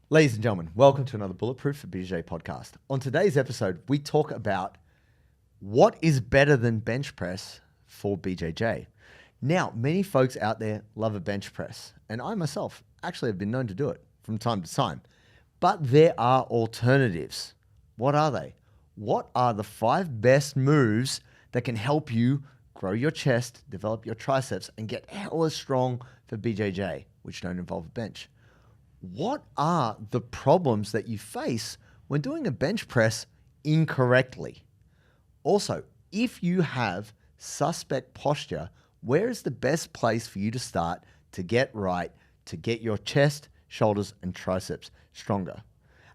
Ladies and gentlemen, welcome to another Bulletproof for BJJ podcast. On today's episode, we talk about what is better than bench press for BJJ. Now, many folks out there love a bench press, and I myself actually have been known to do it from time to time. But there are alternatives. What are they? What are the 5 best moves that can help you grow your chest, develop your triceps, and get hella strong for BJJ, which don't involve a bench? What are the problems that you face when doing a bench press incorrectly? Also, if you have suspect posture, where is the best place for you to start to get right, to get your chest, shoulders, and triceps stronger?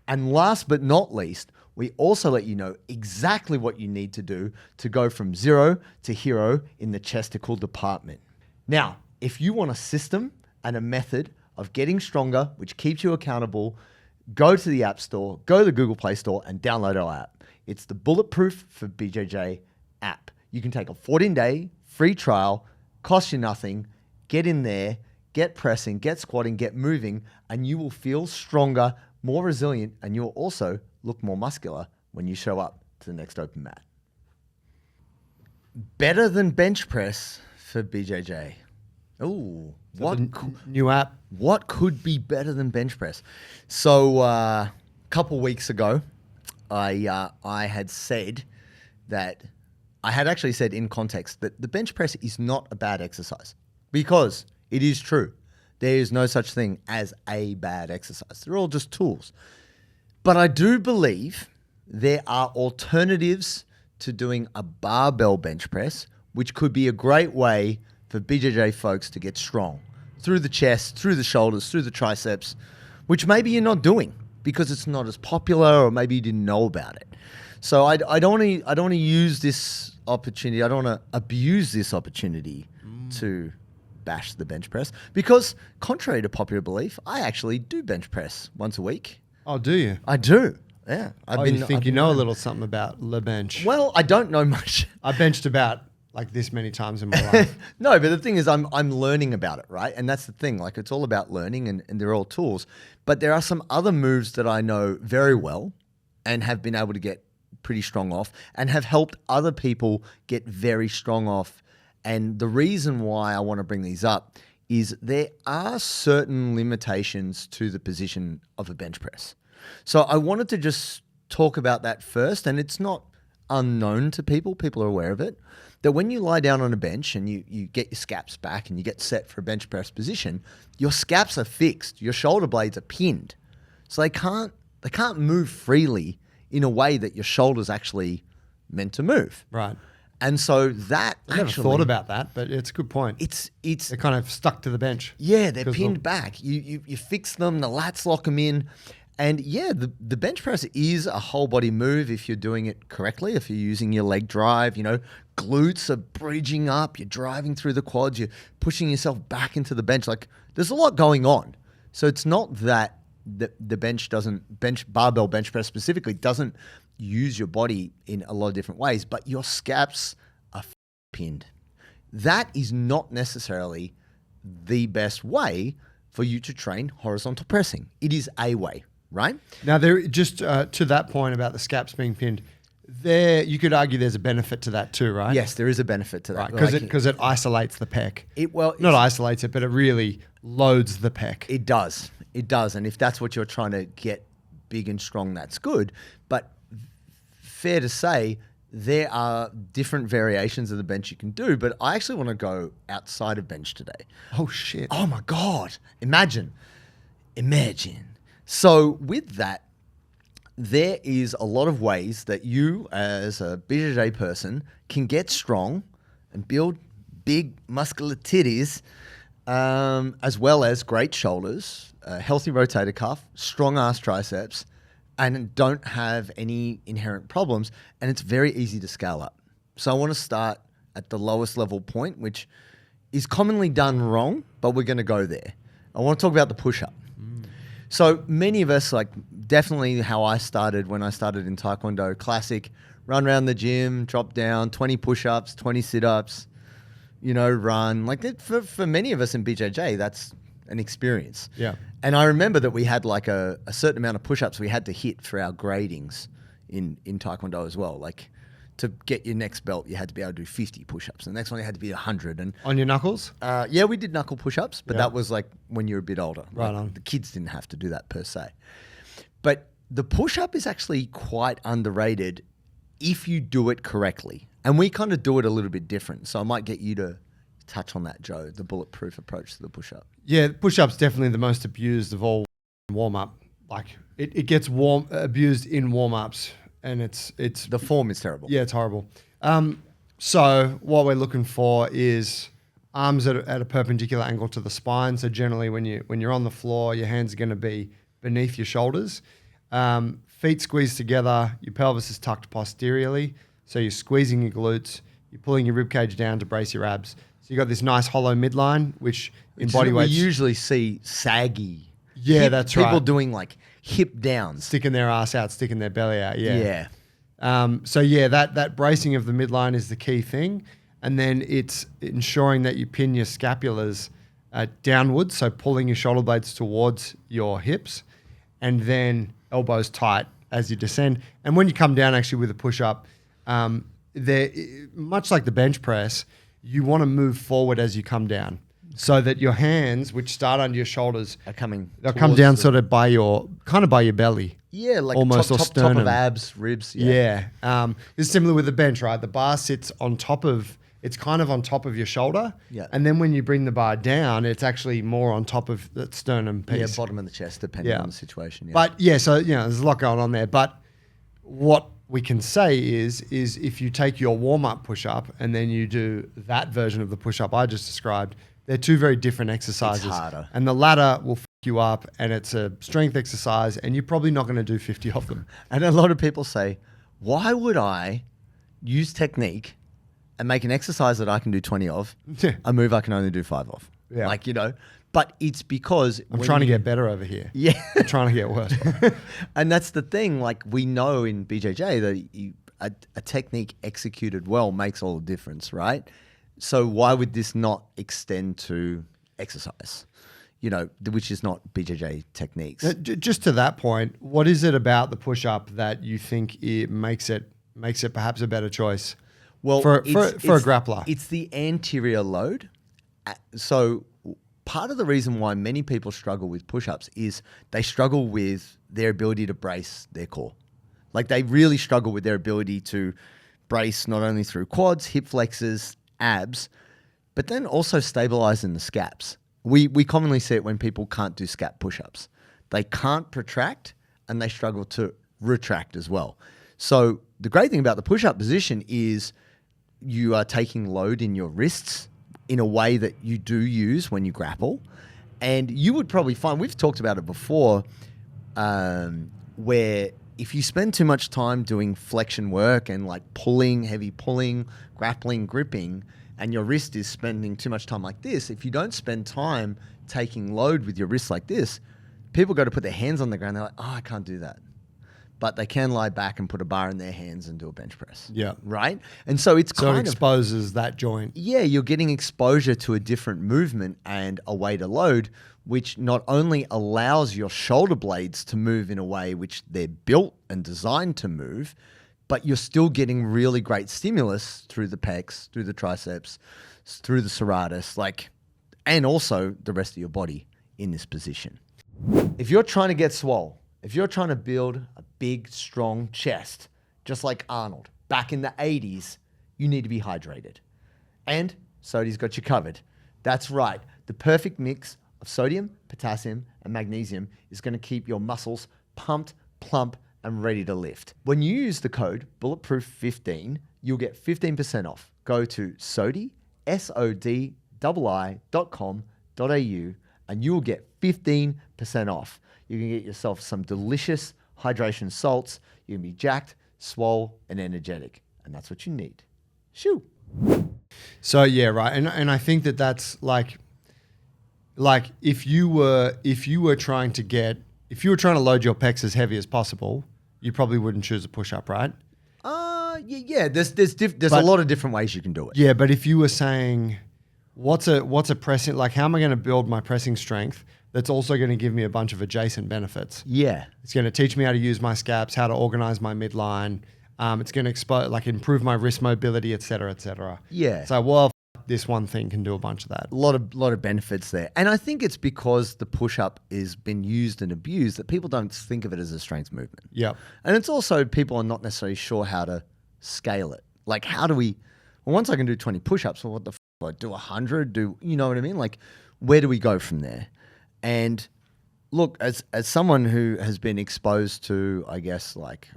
And last but not least, we also let you know exactly what you need to do to go from 0 to hero in the chesticle department. Now, if you want a system and a method of getting stronger, which keeps you accountable, go to the App Store, go to the Google Play Store and download our app. It's the Bulletproof for BJJ app. You can take a 14-day free trial, cost you nothing, get in there, get pressing, get squatting, get moving, and you will feel stronger, more resilient, and you'll also look more muscular when you show up to the next open mat. Better than bench press for BJJ. Ooh, what new app? What could be better than bench press? So a couple weeks ago, I had said that I had actually said in context that the bench press is not a bad exercise, because it is true. There is no such thing as a bad exercise. They're all just tools. But I do believe there are alternatives to doing a barbell bench press, which could be a great way for BJJ folks to get strong through the chest, through the shoulders, through the triceps, which maybe you're not doing because it's not as popular, or maybe you didn't know about it. So I don't want to use this opportunity. I don't want to abuse this opportunity to bash the bench press, because contrary to popular belief, I actually do bench press once a week. Oh, do you? I do. Yeah. You know a little something about the bench. Well, I don't know much. I benched about like this many times in my life. No, but the thing is I'm learning about it, right? And that's the thing. Like, it's all about learning, and they're all tools. But there are some other moves that I know very well and have been able to get pretty strong off, and have helped other people get very strong off. And the reason why I want to bring these up is there are certain limitations to the position of a bench press. So I wanted to just talk about that first, and it's not unknown to people. People are aware of it. That when you lie down on a bench and you get your scaps back and you get set for a bench press position, your scaps are fixed, your shoulder blades are pinned. So they can't move freely in a way that your shoulder's actually meant to move. Right. And so that I never thought about that, but it's a good point. They're kind of stuck to the bench. Yeah, they're pinned back. You fix them, the lats lock them in. And yeah, the bench press is a whole body move if you're doing it correctly, if you're using your leg drive, glutes are bridging up, you're driving through the quads, you're pushing yourself back into the bench. Like, there's a lot going on. So it's not that the barbell bench press specifically doesn't use your body in a lot of different ways, but your scaps are pinned. That is not necessarily the best way for you to train horizontal pressing. It is a way. Right? Now, there just to that point about the scaps being pinned, you could argue there's a benefit to that too, right? Yes, there is a benefit to that. Right, because it isolates the pec. Not isolates it, but it really loads the pec. It does. And if that's what you're trying to get big and strong, that's good. But fair to say, there are different variations of the bench you can do, but I actually want to go outside of bench today. Oh, shit. Oh, my God. Imagine. So with that, there is a lot of ways that you as a BJJ person can get strong and build big muscular titties, as well as great shoulders, a healthy rotator cuff, strong ass triceps, and don't have any inherent problems. And it's very easy to scale up. So I want to start at the lowest level point, which is commonly done wrong, but we're going to go there. I want to talk about the push-up. So many of us, like definitely how I started when I started in Taekwondo, classic, run around the gym, drop down, 20 push-ups, 20 sit-ups, run. Like for many of us in BJJ, that's an experience. Yeah. And I remember that we had like a certain amount of push-ups we had to hit for our gradings in Taekwondo as well. Like to get your next belt, you had to be able to do 50 push-ups. The next one you had to be 100. And On your knuckles? yeah, we did knuckle push-ups, but Yeah. that was like when you were a bit older. Right Like, on. the kids didn't have to do that per se. But the push-up is actually quite underrated if you do it correctly. And we kind of do it a little bit different. So I might get you to touch on that, Joe, the bulletproof approach to the push-up. Yeah, push-up's definitely the most abused of all warm-up. Like it gets abused in warm-ups, and it's The form is terrible. yeah, it's horrible. So what we're looking for is arms at a perpendicular angle to the spine. So generally, when you're on the floor, your hands are going to be beneath your shoulders. Feet squeezed together. Your pelvis is tucked posteriorly. So you're squeezing your glutes. You're pulling your rib cage down to brace your abs. So you got this nice hollow midline, which in body weight we usually see saggy. Yeah, that's people right. doing like hip downs. Sticking their ass out, sticking their belly out. Yeah. So yeah, that bracing of the midline is the key thing, and then it's ensuring that you pin your scapulars downwards, so pulling your shoulder blades towards your hips, and then elbows tight as you descend. And when you come down, actually with a push up, much like the bench press, you want to move forward as you come down, so that your hands, which start under your shoulders, Are coming. they'll come down sort of by your belly. Yeah, like almost top or of sternum. abs, ribs. Yeah. It's similar with the bench, right? The bar sits on top of, it's kind of on top of your shoulder. Yeah. And then when you bring the bar down, it's actually more on top of the sternum piece. Yeah, bottom of the chest, depending on the situation. Yeah. But yeah, so, there's a lot going on there. But what we can say is if you take your warm-up push-up and then you do that version of the push-up I just described, they're two very different exercises. It's harder. And the latter will f you up, and it's a strength exercise, and you're probably not going to do 50 of them. And a lot of people say, why would I use technique and make an exercise that I can do 20 of, Yeah. a move I can only do 5 of? Yeah. Like, but it's because I'm trying to get better over here. Yeah. I'm trying to get worse. And that's the thing. Like, we know in BJJ that a technique executed well makes all the difference, right? So why would this not extend to exercise? Which is not BJJ techniques. Just to that point, what is it about the push-up that you think it makes it perhaps a better choice? Well, for a grappler, it's the anterior load. So part of the reason why many people struggle with push-ups is they struggle with their ability to brace their core. Like, they really struggle with their ability to brace not only through quads, hip flexors, abs, but then also stabilizing the scaps. We commonly see it when people can't do scap push-ups. They can't protract and they struggle to retract as well. So the great thing about the push-up position is you are taking load in your wrists in a way that you do use when you grapple. And you would probably find, we've talked about it before, where if you spend too much time doing flexion work and like pulling, heavy pulling, grappling, gripping, and your wrist is spending too much time like this, if you don't spend time taking load with your wrist like this, people go to put their hands on the ground, they're like, oh, I can't do that. But they can lie back and put a bar in their hands and do a bench press. Yeah. Right? And so it exposes that joint. Yeah, you're getting exposure to a different movement and a way to load, which not only allows your shoulder blades to move in a way which they're built and designed to move, but you're still getting really great stimulus through the pecs, through the triceps, through the serratus, and also the rest of your body in this position. If you're trying to get swole, if you're trying to build a big, strong chest, just like Arnold back in the 80s, you need to be hydrated. And Sodi's got you covered. That's right. The perfect mix of sodium, potassium, and magnesium is going to keep your muscles pumped, plump, and ready to lift. When you use the code Bulletproof15, you'll get 15% off. Go to sodi.com.au and you'll get 15% off. You can get yourself some delicious hydration salts. You can be jacked, swole, and energetic. And that's what you need. Shoo. So yeah, right. And I think that's like if you were trying to load your pecs as heavy as possible, you probably wouldn't choose a push-up, right? Yeah. There's a lot of different ways you can do it. Yeah, but if you were saying, what's a pressing, like how am I going to build my pressing strength that's also going to give me a bunch of adjacent benefits? Yeah. It's going to teach me how to use my scaps, how to organize my midline. It's going to improve my wrist mobility, et cetera, et cetera. Yeah. So, well, this one thing can do a bunch of that. A lot of benefits there. And I think it's because the push-up is been used and abused that people don't think of it as a strength movement. Yep. And it's also people are not necessarily sure how to scale it. Like, how do we, well, once I can do 20 push-ups, well, what the f*** do I do 100? You know what I mean? Like, where do we go from there? And look, as someone who has been exposed to, I guess, like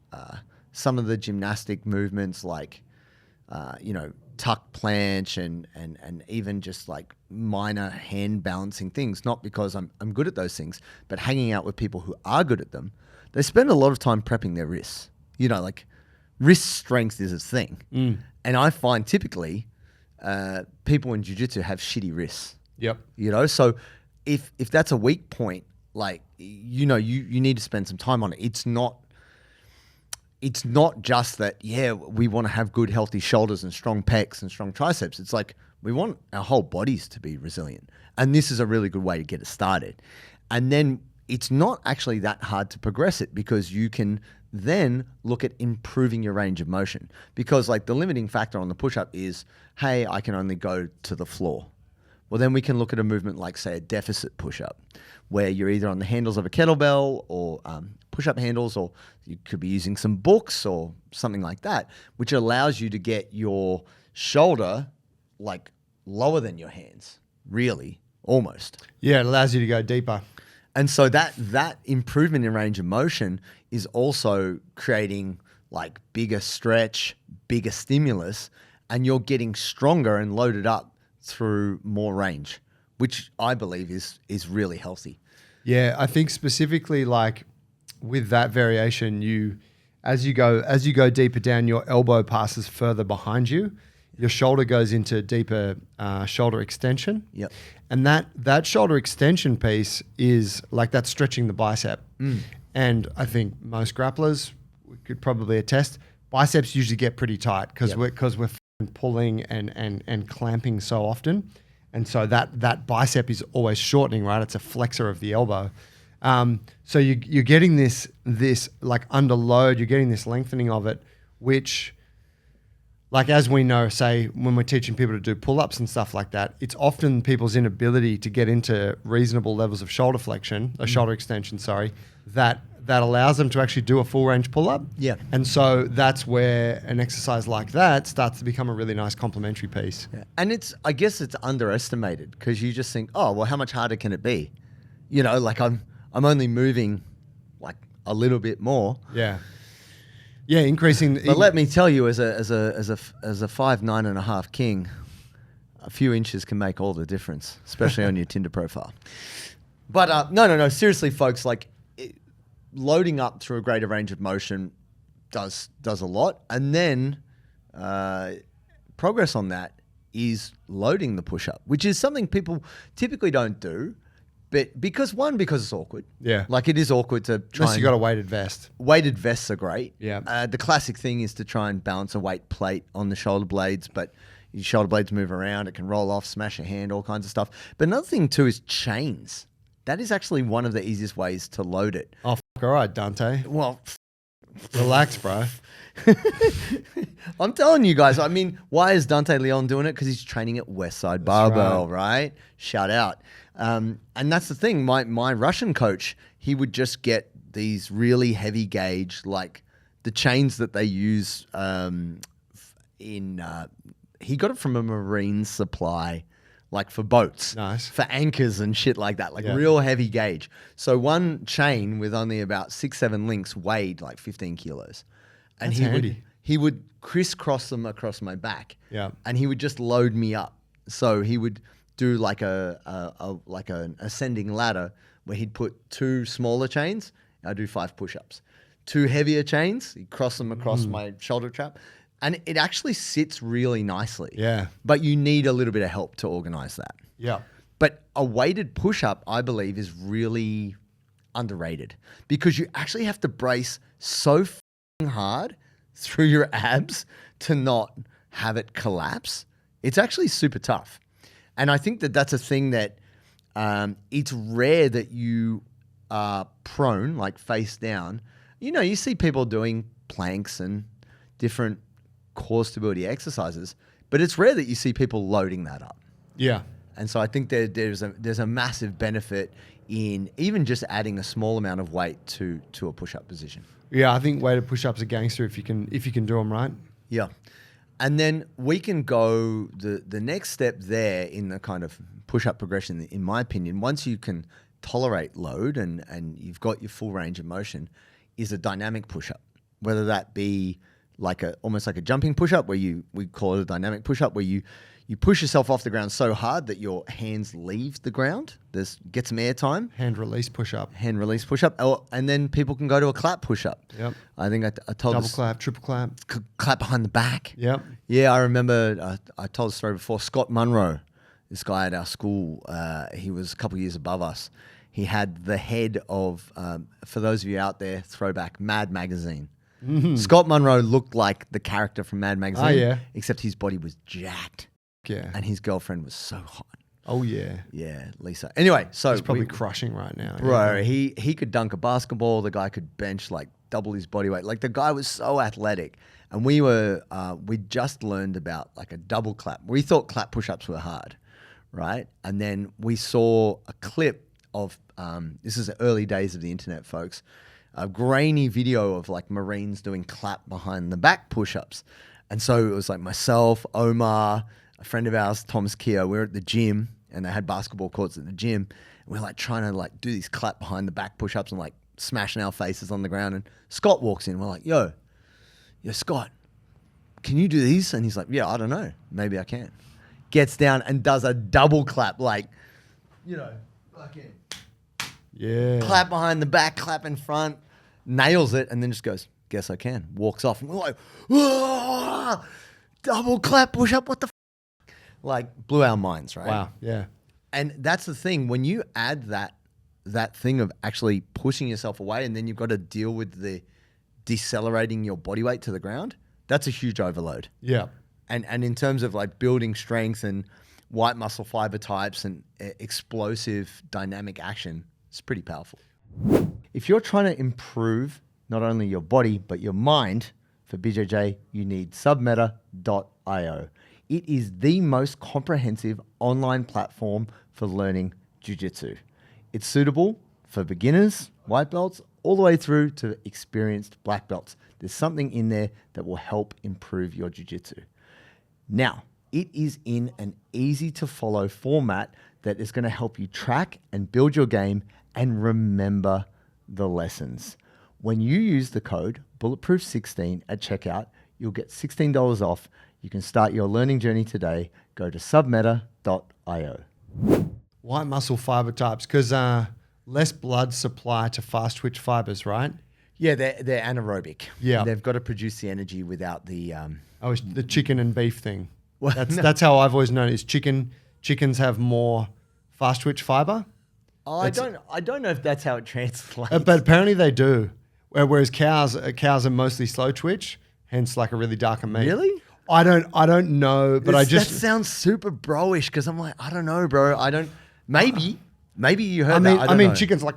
some of the gymnastic movements, like, tuck planche and even just like minor hand balancing things, not because I'm good at those things, but hanging out with people who are good at them, they spend a lot of time prepping their wrists. Like wrist strength is a thing. And I find typically people in jiu-jitsu have shitty wrists. Yep. So if that's a weak point, like, you need to spend some time on it. It's not just that, we want to have good, healthy shoulders and strong pecs and strong triceps. It's like we want our whole bodies to be resilient. And this is a really good way to get it started. And then it's not actually that hard to progress it because you can then look at improving your range of motion. Because like the limiting factor on the push-up is, hey, I can only go to the floor. Well, then we can look at a movement like, say, a deficit push-up, where you're either on the handles of a kettlebell or push-up handles, or you could be using some books or something like that, which allows you to get your shoulder like lower than your hands, really, almost. Yeah, it allows you to go deeper. And so that improvement in range of motion is also creating like bigger stretch, bigger stimulus, and you're getting stronger and loaded up through more range, which I believe is really healthy. Yeah, I think specifically like with that variation, as you go deeper down, your elbow passes further behind you. Your shoulder goes into deeper shoulder extension. Yep. And that shoulder extension piece is like that's stretching the bicep. And I think most grapplers could probably attest, biceps usually get pretty tight because we're pulling and clamping so often. And so that bicep is always shortening, right? It's a flexor of the elbow. So you're getting this like under load, you're getting this lengthening of it, which like as we know, say when we're teaching people to do pull-ups and stuff like that, it's often people's inability to get into reasonable levels of shoulder flexion, shoulder extension, that allows them to actually do a full range pull-up. Yeah. And so that's where an exercise like that starts to become a really nice complementary piece. Yeah. And I guess it's underestimated because you just think, oh, well, how much harder can it be? Like I'm only moving like a little bit more. Yeah. Yeah, increasing. But let me tell you, as a 5'9.5" king, a few inches can make all the difference, especially on your Tinder profile. But no, seriously, folks, like loading up through a greater range of motion does a lot, and then progress on that is loading the push-up, which is something people typically don't do. But because it's awkward. Yeah. Like it is awkward to try. Unless you got a weighted vest. Weighted vests are great. Yeah. The classic thing is to try and balance a weight plate on the shoulder blades, but your shoulder blades move around. It can roll off, smash your hand, all kinds of stuff. But another thing too is chains. That is actually one of the easiest ways to load it. Oh, all right, Dante. Well, relax, bro. I'm telling you guys. I mean, why is Dante Leon doing it? Because he's training at Westside Barbell, right? Shout out. And that's the thing. My Russian coach, he would just get these really heavy gauge, like the chains that they use he got it from a marine supply, like for boats. Nice. For anchors and shit like that, like real heavy gauge. So one chain with only about 6-7 links weighed like 15 kilos. And That's handy. He would crisscross them across my back. Yeah. And he would just load me up. So he would do like an ascending ladder where he'd put 2 smaller chains. I'd do 5 push-ups. 2 heavier chains. He'd cross them across my shoulder trap. And it actually sits really nicely. Yeah. But you need a little bit of help to organize that. Yeah. But a weighted push-up, I believe, is really underrated because you actually have to brace so f***ing hard through your abs to not have it collapse. It's actually super tough. And I think that that's a thing that it's rare that you are prone, like face down. You know, you see people doing planks and different core stability exercises, but it's rare that you see people loading that up. Yeah. And so I think there's a massive benefit in even just adding a small amount of weight to a push-up position. Yeah, I think weighted push-ups are gangster if you can do them right. Yeah. And then we can go the next step there in the kind of push-up progression, in my opinion, once you can tolerate load and you've got your full range of motion, is a dynamic push-up. Whether that be like almost like a jumping push-up we call it a dynamic push-up, where you push yourself off the ground so hard that your hands leave the ground. Get some air time. Hand release push-up. Hand release push-up. And then people can go to a clap push-up. Yep. I think I told double clap, triple clap. Clap behind the back. Yep. Yeah, I remember I told the story before. Scott Munro, this guy at our school, he was a couple of years above us. He had the head of, for those of you out there, throwback, Mad Magazine. Mm-hmm. Scott Munro looked like the character from Mad Magazine. Oh, yeah. Except his body was jacked. Yeah. And his girlfriend was so hot. Oh, yeah. Yeah, Lisa. Anyway, so he's probably crushing right now. Bro, yeah. He could dunk a basketball. The guy could bench like double his body weight. Like the guy was so athletic. And we just learned about like a double clap. We thought clap push-ups were hard, right? And then we saw a clip of, this is the early days of the internet, folks, a grainy video of like Marines doing clap behind the back push-ups. And so it was like myself, Omar, a friend of ours, Thomas Keogh, we were at the gym and they had basketball courts at the gym. And we're like trying to like do these clap behind the back push-ups and like smashing our faces on the ground. And Scott walks in. We're like, yo, Scott, can you do these? And he's like, yeah, I don't know. Maybe I can. Gets down and does a double clap, like, fucking clap behind the back, clap in front, nails it, and then just goes, guess I can. Walks off. And we're like, whoa, double clap push up, what the f-? Like, blew our minds, right? Wow, yeah. And that's the thing. When you add that thing of actually pushing yourself away and then you've got to deal with the decelerating your body weight to the ground, that's a huge overload. Yeah. And in terms of like building strength and white muscle fiber types and explosive dynamic action, it's pretty powerful. If you're trying to improve not only your body, but your mind, for BJJ, you need submeta.io. It is the most comprehensive online platform for learning jiu-jitsu. It's suitable for beginners, white belts, all the way through to experienced black belts. There's something in there that will help improve your jiu-jitsu. Now, it is in an easy to follow format that is going to help you track and build your game and remember the lessons. When you use the code Bulletproof16 at checkout, you'll get $16 off. You can start your learning journey today. Go to submeta.io. White muscle fiber types, because less blood supply to fast twitch fibers, right? Yeah, they're anaerobic. Yeah. They've got to produce the energy without the... it's the chicken and beef thing. Well, that's how I've always known it, is chickens have more fast twitch fiber. Oh, I don't know if that's how it translates. But apparently they do. Whereas cows are mostly slow twitch, hence like a really darker meat. Really? I don't know, but that sounds super bro-ish because I'm like, I don't know, bro. Maybe you heard that. I mean, chickens like,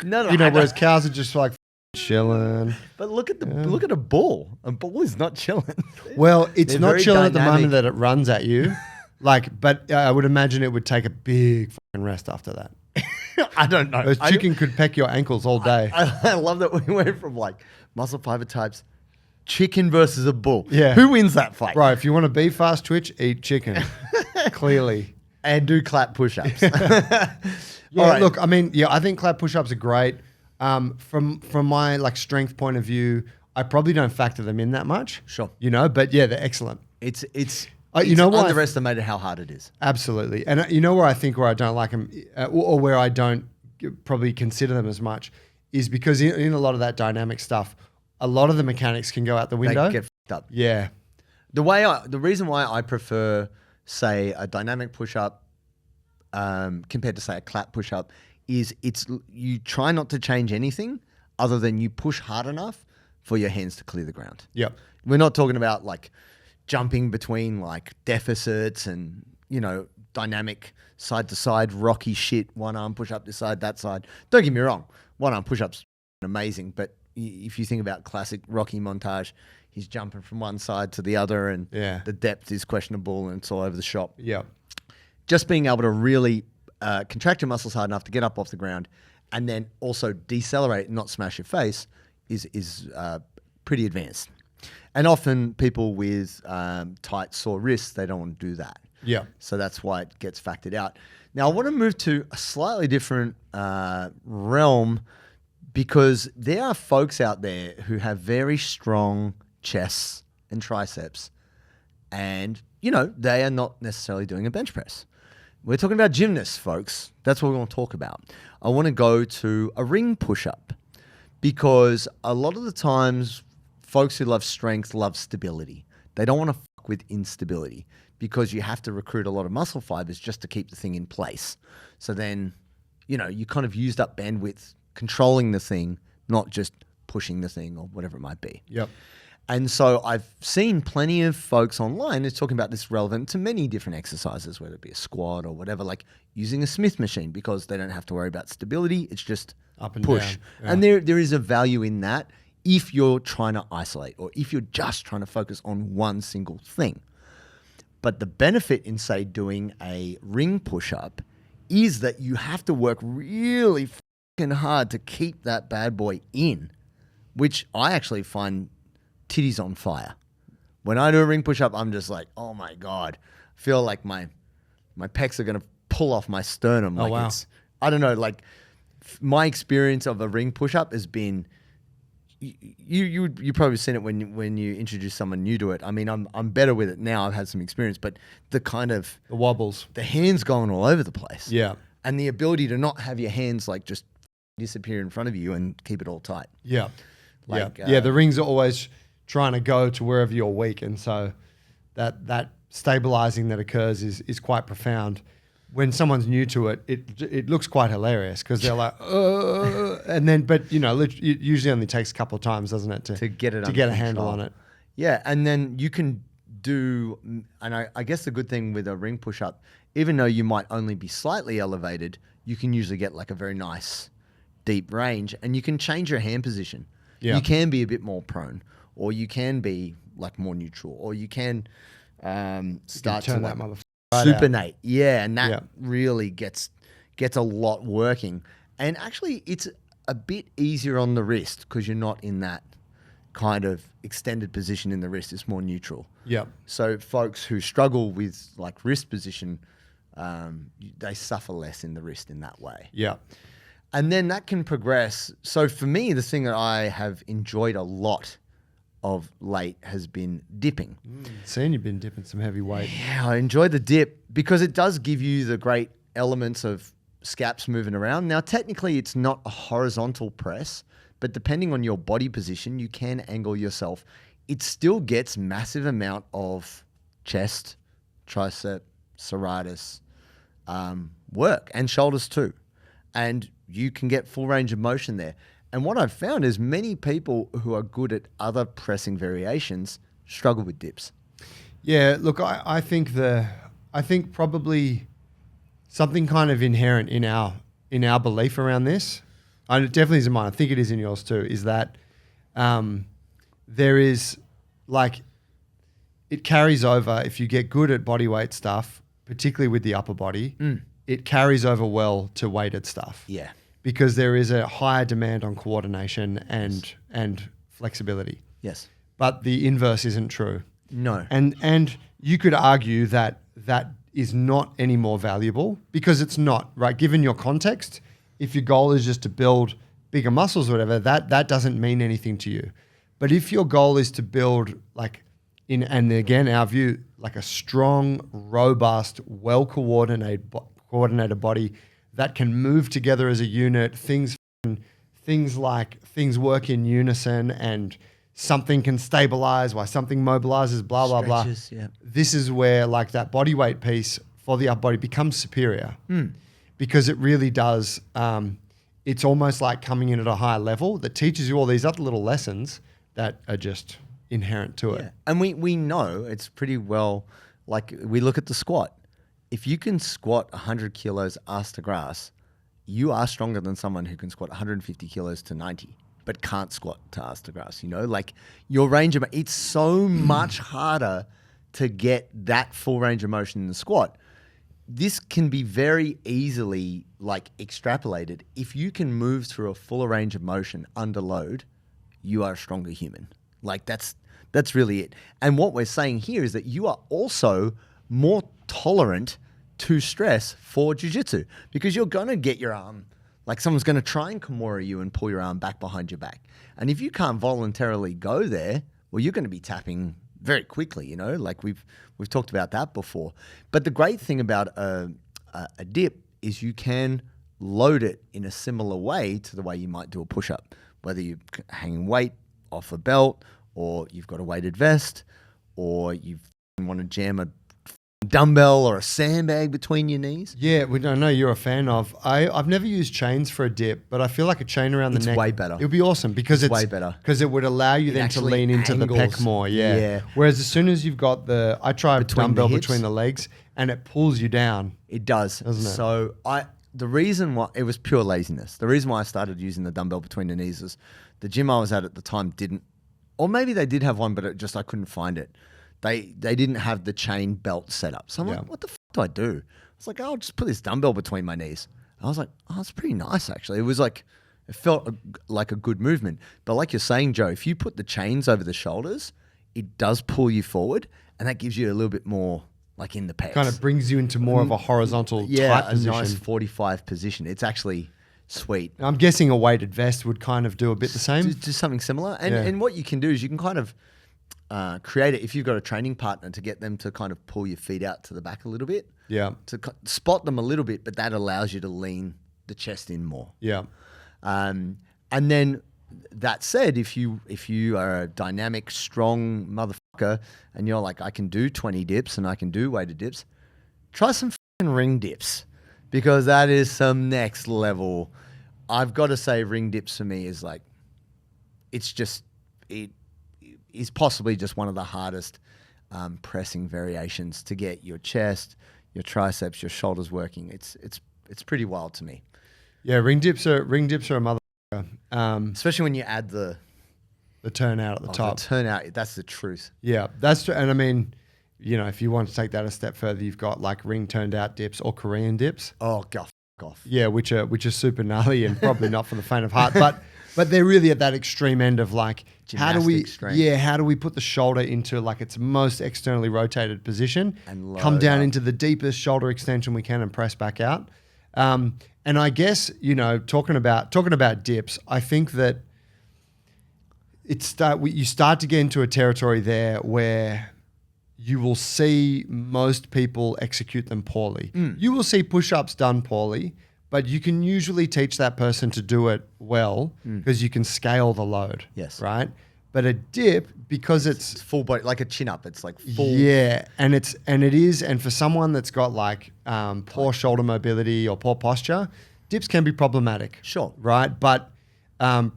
no, whereas cows are just like chilling. But look at a bull. A bull is not chilling. Well, it's They're not very chilling at the dynamic. moment that it runs at you. But I would imagine it would take a big fucking rest after that. I don't know. A chicken could peck your ankles all day. I love that we went from like muscle fiber types, chicken versus a bull. Yeah. Who wins that fight? Right. If you want to be fast twitch, eat chicken. Clearly. And do clap push-ups. Yeah. Right. Look, I mean, yeah, I think clap push-ups are great. From my like strength point of view, I probably don't factor them in that much. Sure. But yeah, they're excellent. It's underestimated how hard it is. Absolutely. And where I don't like them, or where I don't probably consider them as much, is because in a lot of that dynamic stuff, a lot of the mechanics can go out the window. They get f***ed up. Yeah. The reason why I prefer, say, a dynamic push-up compared to, say, a clap push-up is you try not to change anything other than you push hard enough for your hands to clear the ground. Yep. We're not talking about like jumping between like deficits and, dynamic side to side, rocky shit, one arm push up this side, that side. Don't get me wrong, one arm push ups amazing, but if you think about classic Rocky montage, he's jumping from one side to the other, and the depth is questionable, and it's all over the shop. Yeah, just being able to really contract your muscles hard enough to get up off the ground, and then also decelerate and not smash your face is pretty advanced. And often people with tight, sore wrists, they don't want to do that. Yeah. So that's why it gets factored out. Now, I want to move to a slightly different realm, because there are folks out there who have very strong chests and triceps, and, you know, they are not necessarily doing a bench press. We're talking about gymnasts, folks. That's what we want to talk about. I want to go to a ring push-up, because a lot of the times folks who love strength love stability. They don't want to fuck with instability, because you have to recruit a lot of muscle fibers just to keep the thing in place. So then, you know, you kind of used up bandwidth controlling the thing, not just pushing the thing or whatever it might be. Yep. And so I've seen plenty of folks online who's talking about this relevant to many different exercises, whether it be a squat or whatever, like using a Smith machine, because they don't have to worry about stability. It's just Up and push. down. Yeah. And there is a value in that if you're trying to isolate, or if you're just trying to focus on one single thing. But the benefit in, say, doing a ring push-up is that you have to work really fucking hard to keep that bad boy in, which I actually find titties on fire. When I do a ring push-up, I'm just like, oh my God. I feel like my pecs are going to pull off my sternum. Oh, wow. I don't know, like my experience of a ring push-up has been, you probably seen it when you introduce someone new to it. I mean, I'm better with it now. I've had some experience, but the kind of The wobbles. the hands going all over the place. Yeah. And the ability to not have your hands like just disappear in front of you and keep it all tight. Yeah. Like, yeah. The rings are always trying to go to wherever you're weak. And so that stabilizing that occurs is quite profound. When someone's new to it, it looks quite hilarious, because they're like, and then, but you know, it usually only takes a couple of times, doesn't it, to get it to under get a control. handle on it. Yeah, and then you can do, and I guess the good thing with a ring push-up, even though you might only be slightly elevated, you can usually get like a very nice deep range, and you can change your hand position. Yeah. You can be a bit more prone, or you can be like more neutral, or you can start Turn to that like motherfucker right out. supinate. Yeah, and that Yeah. really gets a lot working. And actually, it's a bit easier on the wrist, because you're not in that kind of extended position in the wrist. It's more neutral. Yeah. So folks who struggle with like wrist position, they suffer less in the wrist in that way. Yeah. And then that can progress. So for me, the thing that I have enjoyed a lot of late has been dipping. Seeing you've been dipping some heavy weight. Yeah, I enjoy the dip, because it does give you the great elements of scaps moving around. Now, technically, it's not a horizontal press, but depending on your body position, you can angle yourself. It still gets massive amount of chest, tricep, serratus work, and shoulders too. And you can get full range of motion there. And what I've found is many people who are good at other pressing variations struggle with dips. Yeah, look, I think probably something kind of inherent in our belief around this, and it definitely is in mine, I think it is in yours too, is that there is like, it carries over if you get good at body weight stuff, particularly with the upper body, it carries over well to weighted stuff. Yeah. Because there is a higher demand on coordination and flexibility. Yes. But the inverse isn't true. No. And you could argue that is not any more valuable, because it's not, right? Given your context, if your goal is just to build bigger muscles or whatever, that doesn't mean anything to you. But if your goal is to build and again, our view, like a strong, robust, well-coordinated body that can move together as a unit, things work in unison, and something can stabilize while something mobilizes, blah, blah, blah. Stretches, yeah. This is where like that body weight piece for the upper body becomes superior, because it really does. It's almost like coming in at a higher level that teaches you all these other little lessons that are just inherent to it. And we know it's pretty well, like we look at the squat. if you can squat 100 kilos ass to grass, you are stronger than someone who can squat 150 kilos to 90, but can't squat to ass to grass. You know, like your range of, it's so much harder to get that full range of motion in the squat. This can be very easily like extrapolated. If you can move through a fuller range of motion under load, you are a stronger human. Like that's really it. And what we're saying here is that you are also more tolerant to stress for jiu-jitsu, because you're going to get your arm, like someone's going to try and kimura you and pull your arm back behind your back. And if you can't voluntarily go there, well, you're going to be tapping very quickly, you know, like we've talked about that before. But the great thing about a dip is you can load it in a similar way to the way you might do a push-up, whether you're hanging weight off a belt, or you've got a weighted vest, or you want to jam a dumbbell or a sandbag between your knees. Yeah, I know you're a fan of. I've never used chains for a dip, but I feel like a chain around the neck. It's way better. It would be awesome because it's way better. Because it would allow you then to lean into the pec more. Yeah. Whereas as soon as you've got I try a dumbbell between the legs and it pulls you down. It does. Doesn't it? So the reason why it was pure laziness. The reason why I started using the dumbbell between the knees is the gym I was at the time didn't, or maybe they did have one, but I couldn't find it. They didn't have the chain belt set up. So I'm like, what the f*** do I do? I was like, I'll just put this dumbbell between my knees. I was like, oh, it's pretty nice actually. It was like, it felt like a good movement. But like you're saying, Joe, if you put the chains over the shoulders, it does pull you forward, and that gives you a little bit more like in the pecs. Kind of brings you into more of a horizontal type position. A nice 45 position. It's actually sweet. I'm guessing a weighted vest would kind of do a bit the same. Do something similar. And what you can do is you can kind of create it if you've got a training partner to get them to kind of pull your feet out to the back a little bit. Yeah. To spot them a little bit, but that allows you to lean the chest in more. Yeah. And then that said, if you are a dynamic, strong motherfucker and you're like, I can do 20 dips and I can do weighted dips, try some fucking ring dips, because that is some next level. I've got to say, ring dips for me is like, it is possibly just one of the hardest pressing variations to get your chest, your triceps, your shoulders working. It's pretty wild to me. Yeah, ring dips are a motherfucker. Especially when you add the turnout at the top. The turnout, that's the truth. Yeah, that's true. And I mean, you know, if you want to take that a step further, you've got like ring turned out dips or Korean dips. Oh, f off. Yeah, which are super gnarly and probably not for the faint of heart, but they're really at that extreme end of like, how do we put the shoulder into like its most externally rotated position and come down into the deepest shoulder extension we can and press back out. And I guess, you know, talking about dips, I think that you start to get into a territory there where you will see most people execute them poorly. You will see push-ups done poorly, but you can usually teach that person to do it well because you can scale the load. Yes. Right? But a dip, because it's full body, like a chin up, it's like full. Yeah, and for someone that's got like poor shoulder mobility or poor posture, dips can be problematic. Sure. Right? But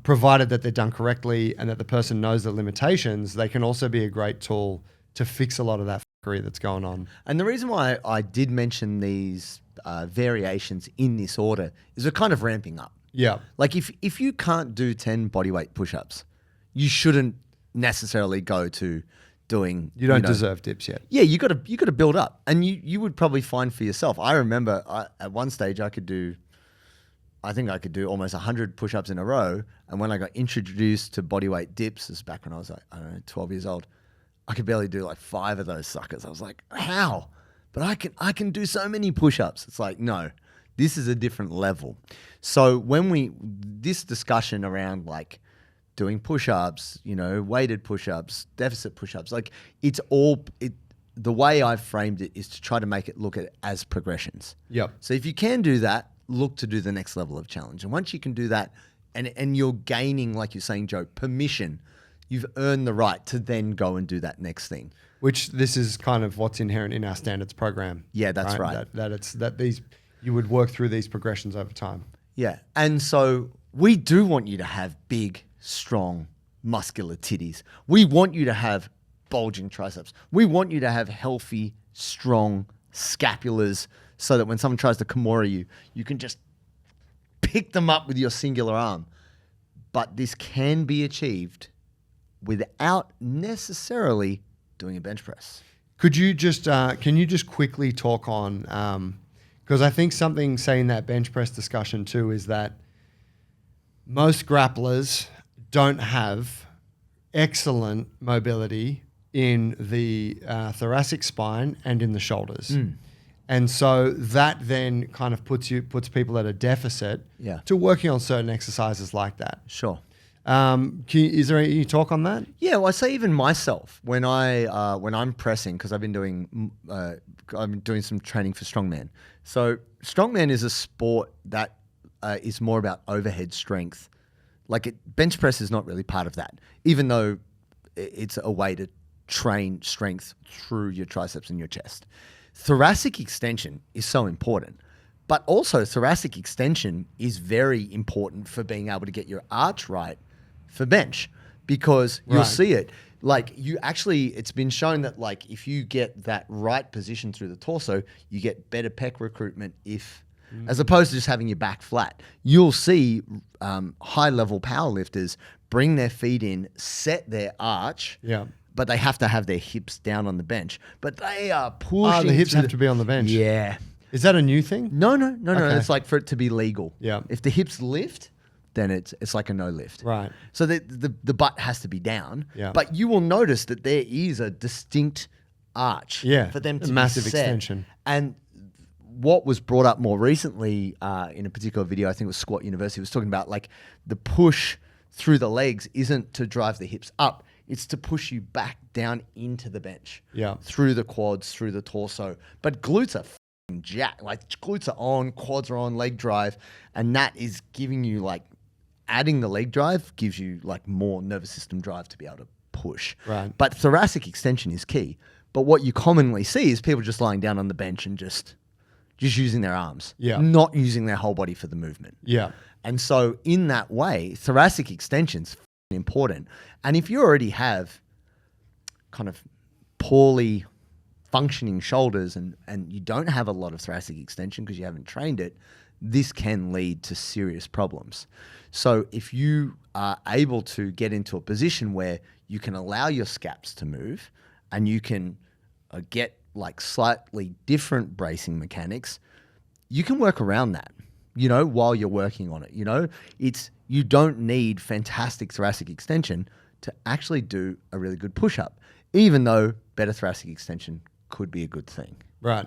provided that they're done correctly and that the person knows the limitations, they can also be a great tool to fix a lot of that fuckery that's going on. And the reason why I did mention these variations in this order is we're kind of ramping up. Yeah. Like if you can't do 10 bodyweight push-ups, you shouldn't necessarily go to doing. You don't deserve dips yet. Yeah, you got to build up, and you would probably find for yourself. I remember at one stage I think I could do almost 100 push-ups in a row, and when I got introduced to bodyweight dips, this is back when I was like, I don't know, 12 years old, I could barely do like 5 of those suckers. I was like, how? But I can do so many push-ups. It's like, no, this is a different level. So this discussion around like doing push-ups, you know, weighted push-ups, deficit push-ups, like the way I've framed it is to try to make it look at it as progressions. Yep. So if you can do that, look to do the next level of challenge. And once you can do that and you're gaining, like you're saying, Joe, permission, you've earned the right to then go and do that next thing. Which this is kind of what's inherent in our standards program. Yeah, that's right. You would work through these progressions over time. Yeah. And so we do want you to have big, strong, muscular titties. We want you to have bulging triceps. We want you to have healthy, strong scapulars, so that when someone tries to Kimura you, you can just pick them up with your singular arm. But this can be achieved without necessarily doing a bench press. Could you just can you just quickly talk on because I think something saying that bench press discussion too is that most grapplers don't have excellent mobility in the thoracic spine and in the shoulders. And so that then kind of puts people at a deficit to working on certain exercises like that. Sure. Is there any talk on that? Yeah, well, I say even myself when I'm pressing, because I've been doing some training for strongman. So strongman is a sport that is more about overhead strength. Bench press is not really part of that, even though it's a way to train strength through your triceps and your chest. Thoracic extension is so important, but also thoracic extension is very important for being able to get your arch right for bench, because you'll see it. It's been shown that if you get that right position through the torso, you get better pec recruitment as opposed to just having your back flat. You'll see high level powerlifters bring their feet in, set their arch, but they have to have their hips down on the bench. But they are pushing. The hips have to be on the bench. Yeah. Is that a new thing? No. It's like for it to be legal. Yeah. If the hips lift, then it's like a no lift. Right. So the butt has to be down. Yeah. But you will notice that there is a distinct arch for them to massive be set. extension. And what was brought up more recently in a particular video, I think it was Squat University, was talking about the push through the legs isn't to drive the hips up. It's to push you back down into the bench. Yeah. Through the quads, through the torso. But glutes are jacked. Glutes are on, quads are on, leg drive. And that is giving you adding the leg drive gives you more nervous system drive to be able to push. Right. But thoracic extension is key. But what you commonly see is people just lying down on the bench and just using their arms. Yeah. Not using their whole body for the movement. Yeah. And so in that way, thoracic extension's important. And if you already have kind of poorly functioning shoulders and you don't have a lot of thoracic extension because you haven't trained it, this can lead to serious problems. So if you are able to get into a position where you can allow your scaps to move and you can get slightly different bracing mechanics, you can work around that, while you're working on it. You don't need fantastic thoracic extension to actually do a really good push-up, even though better thoracic extension could be a good thing. Right.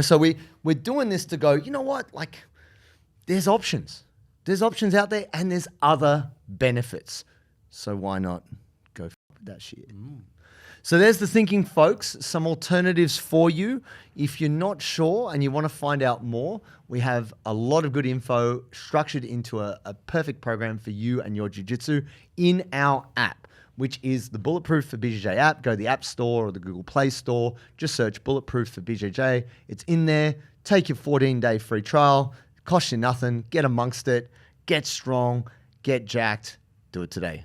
So we're doing this to go, you know what? There's options. There's options out there and there's other benefits. So why not go with that shit? So there's the thinking, folks. Some alternatives for you. If you're not sure and you want to find out more, we have a lot of good info structured into a perfect program for you and your jiu-jitsu in our app, which is the Bulletproof for BJJ app. Go to the App Store or the Google Play Store. Just search Bulletproof for BJJ. It's in there. Take your 14-day free trial. Costs you nothing. Get amongst it. Get strong. Get jacked. Do it today.